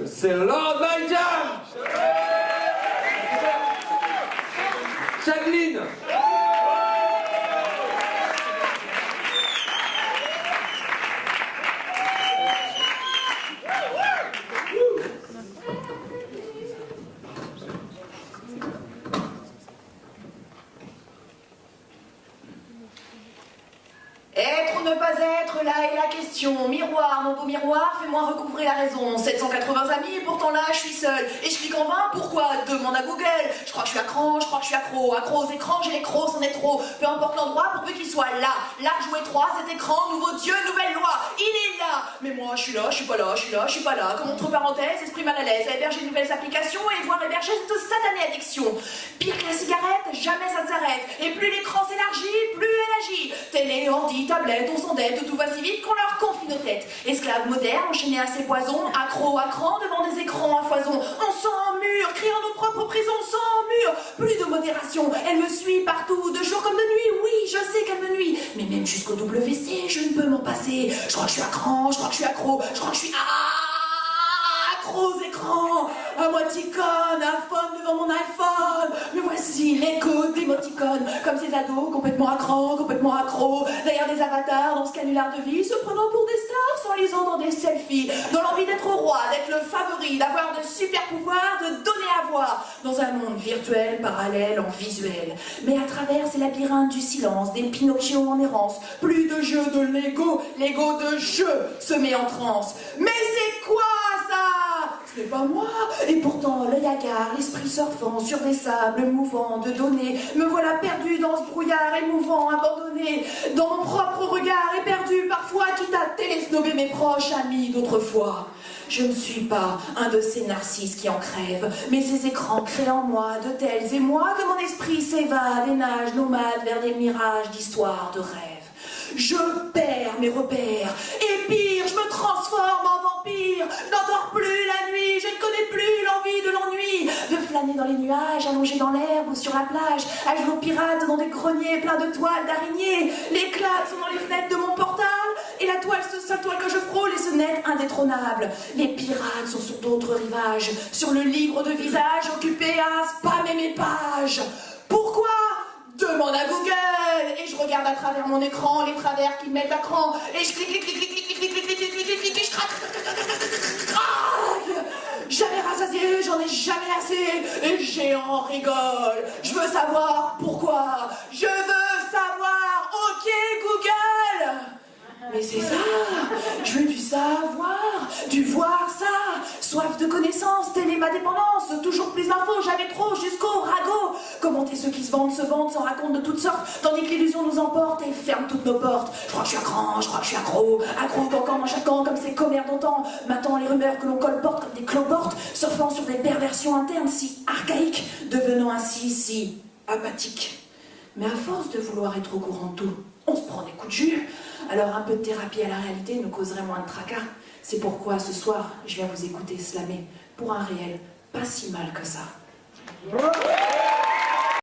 C'est Lord Maïdan. Jacqueline. Être ou ne pas être, là est la question. Miroir, mon beau miroir, fais-moi recouvrer la raison. 780 amis, et pourtant là, je suis seule. Et je clique en vain, pourquoi? Demande à Google. Je crois que je suis à cran, je crois que je suis accro. Accro aux écrans, j'ai les crocs, c'en est trop. Peu importe l'endroit, pourvu qu'il soit là. L'arc joué 3, cet écran, nouveau Dieu, nouvelle loi. Il est là. Mais moi, je suis là, je suis pas là, je suis là, je suis pas là. Comme entre parenthèses, esprit mal à l'aise, à héberger de nouvelles applications et voir héberger cette satanée addiction. Pire que la cigarette, jamais ça ne s'arrête. Et plus l'écran s'élargit, plus elle agit. Télé, ordi, tablette, on s'endette, tout va si vite qu'on leur confie nos têtes. Esclaves modernes, enchaînés à ces poisons, accros à cran devant des écrans à foison. On s'emmure, criant nos propres prisons, s'emmure. Plus de modération, elle me suit partout, de jour comme de nuit. Oui, je sais qu'elle me nuit, mais même jusqu'au WC, je ne peux m'en passer. Je crois que je suis à cran, je crois que je suis accro, je crois que je suis accro aux écrans, à moiticonne, à phone devant mon iPhone. Mais voici l'écho d'émoticônes, comme ces ados complètement à cran, complètement accro, derrière des avatars dans ce canular de vie, se prenant pour des stars, s'enlisant dans des selfies, dans l'envie d'être roi, d'être le favori, d'avoir de super pouvoirs, de donner à voir, dans un monde virtuel, parallèle, en visuel. Mais à travers ces labyrinthes du silence, des Pinocchio en errance, plus de jeu de Lego, Lego de jeu se met en transe. Mais c'est quoi ça? Ce n'est pas moi, et pourtant l'œil hagard, l'esprit surfant sur des sables mouvants de données, me voilà perdu dans ce brouillard émouvant, abandonné, dans mon propre regard éperdu, parfois quitte à télesnober mes proches amis d'autrefois. Je ne suis pas un de ces narcisses qui en crèvent, mais ces écrans créent en moi de tels émois que mon esprit s'évade et nage nomade vers des mirages d'histoires de rêves. Je perds mes repères, et pire, je me transforme en vampire. Je n'endors plus la nuit, je ne connais plus l'envie de l'ennui, de flâner dans les nuages, allongé dans l'herbe ou sur la plage, à genoux pirate dans des greniers pleins de toiles d'araignées. Les claques sont dans les fenêtres de mon portable, et la toile, ce seule toile que je frôle est ce net indétrônable. Les pirates sont sur d'autres rivages, sur le livre de visage occupé à spammer mes pages. Pourquoi? Demande à Google. Et je regarde à travers mon écran les travers qui me mettent à cran. Et je clique, clique, clique, clique, clique, clique, clique, clique, clique, clique, clique, et je craque. Jamais rassasié, j'en ai jamais assez. Et le géant rigole. Je veux savoir pourquoi. Je veux savoir. Ok Google. Mais c'est ça, je veux du savoir, du voir ça, soif de connaissances, telle est ma dépendance, toujours plus d'infos, jamais trop, jusqu'au ragot. Commenter ceux qui se vendent, s'en racontent de toutes sortes, tandis que l'illusion nous emporte et ferme toutes nos portes. Je crois que je suis à cran, je crois que je suis accro, accro encore dans chaque camp, comme ces commères d'antan, maintenant les rumeurs que l'on colporte comme des cloportes, surfant sur des perversions internes si archaïques, devenant ainsi si apathiques. Mais à force de vouloir être au courant de tout, on se prend des coups de jus. Alors un peu de thérapie à la réalité nous causerait moins de tracas. C'est pourquoi ce soir, je viens vous écouter slammer pour un réel pas si mal que ça.